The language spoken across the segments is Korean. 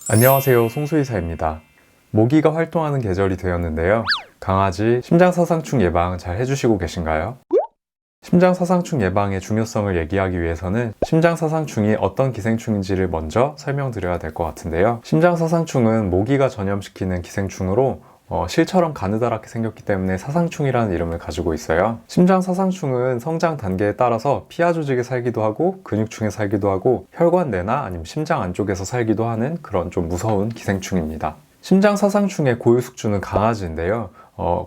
안녕하세요, 송수의사입니다. 모기가 활동하는 계절이 되었는데요. 강아지 심장사상충 예방 잘 해주시고 계신가요? 심장사상충 예방의 중요성을 얘기하기 위해서는 심장사상충이 어떤 기생충인지를 먼저 설명드려야 될 것 같은데요. 심장사상충은 모기가 전염시키는 기생충으로 실처럼 가느다랗게 생겼기 때문에 사상충이라는 이름을 가지고 있어요. 심장사상충은 성장 단계에 따라서 피하 조직에 살기도 하고 근육층에 살기도 하고 혈관 내나 아니면 심장 안쪽에서 살기도 하는 그런 좀 무서운 기생충입니다. 심장사상충의 고유 숙주는 강아지인데요.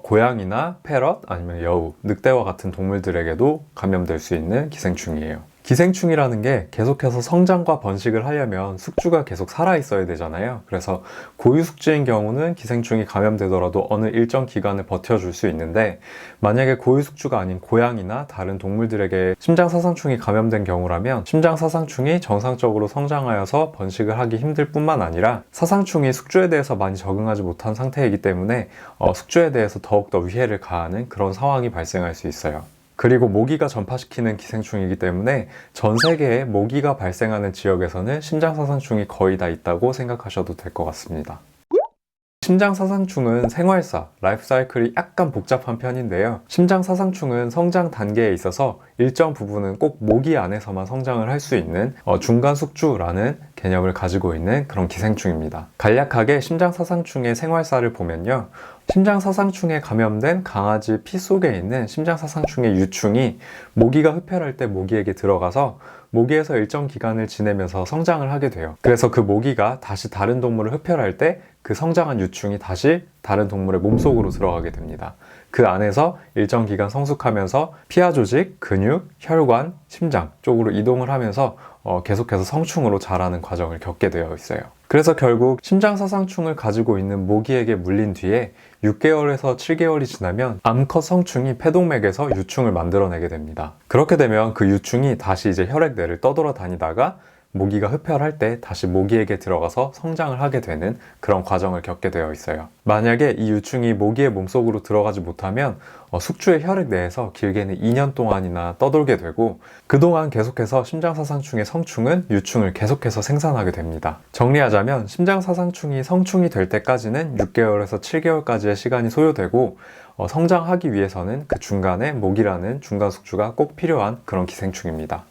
고양이나 패럿 아니면 여우, 늑대와 같은 동물들에게도 감염될 수 있는 기생충이에요. 기생충이라는 게 계속해서 성장과 번식을 하려면 숙주가 계속 살아있어야 되잖아요. 그래서 고유 숙주인 경우는 기생충이 감염되더라도 어느 일정 기간을 버텨줄 수 있는데, 만약에 고유 숙주가 아닌 고양이나 다른 동물들에게 심장사상충이 감염된 경우라면 심장사상충이 정상적으로 성장하여서 번식을 하기 힘들 뿐만 아니라 사상충이 숙주에 대해서 많이 적응하지 못한 상태이기 때문에 숙주에 대해서 더욱더 위해를 가하는 그런 상황이 발생할 수 있어요. 그리고 모기가 전파시키는 기생충이기 때문에 전 세계에 모기가 발생하는 지역에서는 심장사상충이 거의 다 있다고 생각하셔도 될 것 같습니다. 심장사상충은 생활사, 라이프 사이클이 약간 복잡한 편인데요. 심장사상충은 성장 단계에 있어서 일정 부분은 꼭 모기 안에서만 성장을 할 수 있는 중간숙주라는 개념을 가지고 있는 그런 기생충입니다. 간략하게 심장사상충의 생활사를 보면요. 심장사상충에 감염된 강아지 피 속에 있는 심장사상충의 유충이 모기가 흡혈할 때 모기에게 들어가서 모기에서 일정 기간을 지내면서 성장을 하게 돼요. 그래서 그 모기가 다시 다른 동물을 흡혈할 때 그 성장한 유충이 다시 다른 동물의 몸속으로 들어가게 됩니다. 그 안에서 일정 기간 성숙하면서 피하 조직, 근육, 혈관, 심장 쪽으로 이동을 하면서 계속해서 성충으로 자라는 과정을 겪게 되어 있어요. 그래서 결국 심장사상충을 가지고 있는 모기에게 물린 뒤에 6개월에서 7개월이 지나면 암컷 성충이 폐동맥에서 유충을 만들어내게 됩니다. 그렇게 되면 그 유충이 다시 이제 혈액내를 떠돌아다니다가 모기가 흡혈할 때 다시 모기에게 들어가서 성장을 하게 되는 그런 과정을 겪게 되어 있어요. 만약에 이 유충이 모기의 몸속으로 들어가지 못하면 숙주의 혈액 내에서 길게는 2년 동안이나 떠돌게 되고, 그동안 계속해서 심장사상충의 성충은 유충을 계속해서 생산하게 됩니다. 정리하자면 심장사상충이 성충이 될 때까지는 6개월에서 7개월까지의 시간이 소요되고, 성장하기 위해서는 그 중간에 모기라는 중간숙주가 꼭 필요한 그런 기생충입니다.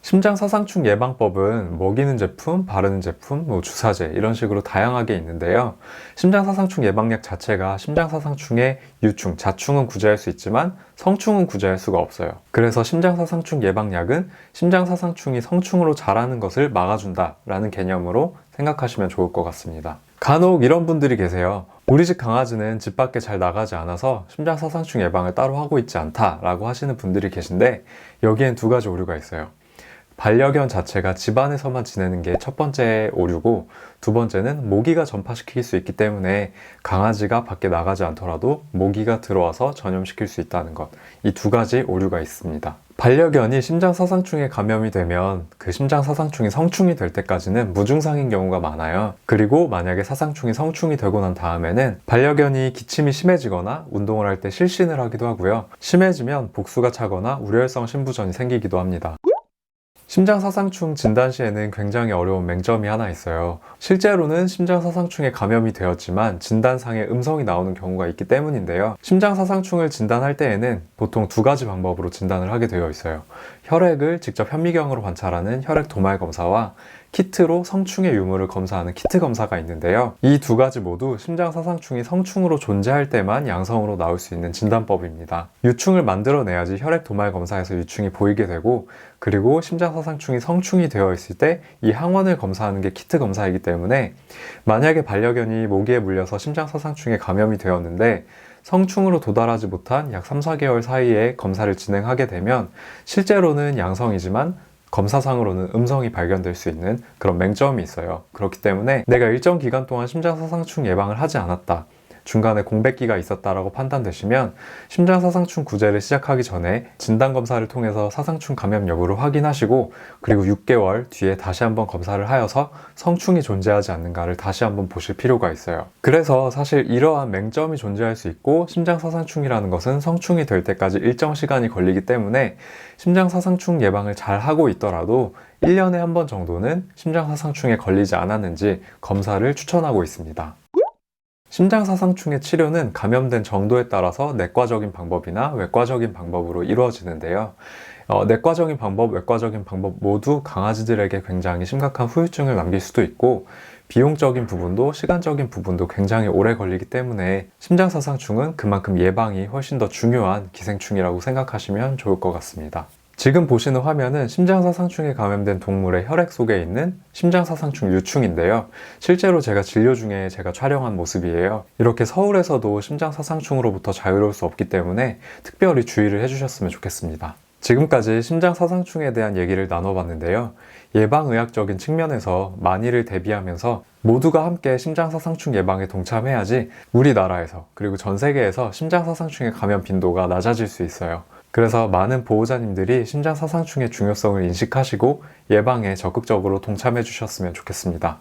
심장사상충 예방법은 먹이는 제품, 바르는 제품, 주사제 이런 식으로 다양하게 있는데요. 심장사상충 예방약 자체가 심장사상충의 유충, 자충은 구제할 수 있지만 성충은 구제할 수가 없어요. 그래서 심장사상충 예방약은 심장사상충이 성충으로 자라는 것을 막아준다라는 개념으로 생각하시면 좋을 것 같습니다. 간혹 이런 분들이 계세요. 우리 집 강아지는 집 밖에 잘 나가지 않아서 심장사상충 예방을 따로 하고 있지 않다라고 하시는 분들이 계신데, 여기엔 두 가지 오류가 있어요. 반려견 자체가 집 안에서만 지내는 게 첫 번째 오류고, 두 번째는 모기가 전파시킬 수 있기 때문에 강아지가 밖에 나가지 않더라도 모기가 들어와서 전염시킬 수 있다는 것, 이 두 가지 오류가 있습니다. 반려견이 심장사상충에 감염이 되면 그 심장사상충이 성충이 될 때까지는 무증상인 경우가 많아요. 그리고 만약에 사상충이 성충이 되고 난 다음에는 반려견이 기침이 심해지거나 운동을 할 때 실신을 하기도 하고요. 심해지면 복수가 차거나 우려혈성 심부전이 생기기도 합니다. 심장사상충 진단 시에는 굉장히 어려운 맹점이 하나 있어요. 실제로는 심장사상충에 감염이 되었지만 진단상에 음성이 나오는 경우가 있기 때문인데요. 심장사상충을 진단할 때에는 보통 두 가지 방법으로 진단을 하게 되어 있어요. 혈액을 직접 현미경으로 관찰하는 혈액 도말 검사와 키트로 성충의 유무를 검사하는 키트 검사가 있는데요. 이 두 가지 모두 심장사상충이 성충으로 존재할 때만 양성으로 나올 수 있는 진단법입니다. 유충을 만들어내야지 혈액 도말 검사에서 유충이 보이게 되고, 그리고 심장사상충이 성충이 되어 있을 때 이 항원을 검사하는 게 키트 검사이기 때문에 만약에 반려견이 모기에 물려서 심장사상충에 감염이 되었는데 성충으로 도달하지 못한 약 3-4개월 사이에 검사를 진행하게 되면 실제로는 양성이지만 검사상으로는 음성이 발견될 수 있는 그런 맹점이 있어요. 그렇기 때문에 내가 일정 기간 동안 심장사상충 예방을 하지 않았다, 중간에 공백기가 있었다라고 판단되시면 심장사상충 구제를 시작하기 전에 진단검사를 통해서 사상충 감염 여부를 확인하시고 그리고 6개월 뒤에 다시 한번 검사를 하여서 성충이 존재하지 않는가를 다시 한번 보실 필요가 있어요. 그래서 사실 이러한 맹점이 존재할 수 있고 심장사상충이라는 것은 성충이 될 때까지 일정 시간이 걸리기 때문에 심장사상충 예방을 잘 하고 있더라도 1년에 한 번 정도는 심장사상충에 걸리지 않았는지 검사를 추천하고 있습니다. 심장사상충의 치료는 감염된 정도에 따라서 내과적인 방법이나 외과적인 방법으로 이루어지는데요. 내과적인 방법, 외과적인 방법 모두 강아지들에게 굉장히 심각한 후유증을 남길 수도 있고 비용적인 부분도 시간적인 부분도 굉장히 오래 걸리기 때문에 심장사상충은 그만큼 예방이 훨씬 더 중요한 기생충이라고 생각하시면 좋을 것 같습니다. 지금 보시는 화면은 심장사상충에 감염된 동물의 혈액 속에 있는 심장사상충 유충인데요. 실제로 제가 진료 중에 제가 촬영한 모습이에요. 이렇게 서울에서도 심장사상충으로부터 자유로울 수 없기 때문에 특별히 주의를 해주셨으면 좋겠습니다. 지금까지 심장사상충에 대한 얘기를 나눠봤는데요. 예방의학적인 측면에서 만일을 대비하면서 모두가 함께 심장사상충 예방에 동참해야지 우리나라에서 그리고 전 세계에서 심장사상충의 감염 빈도가 낮아질 수 있어요. 그래서 많은 보호자님들이 심장사상충의 중요성을 인식하시고 예방에 적극적으로 동참해 주셨으면 좋겠습니다.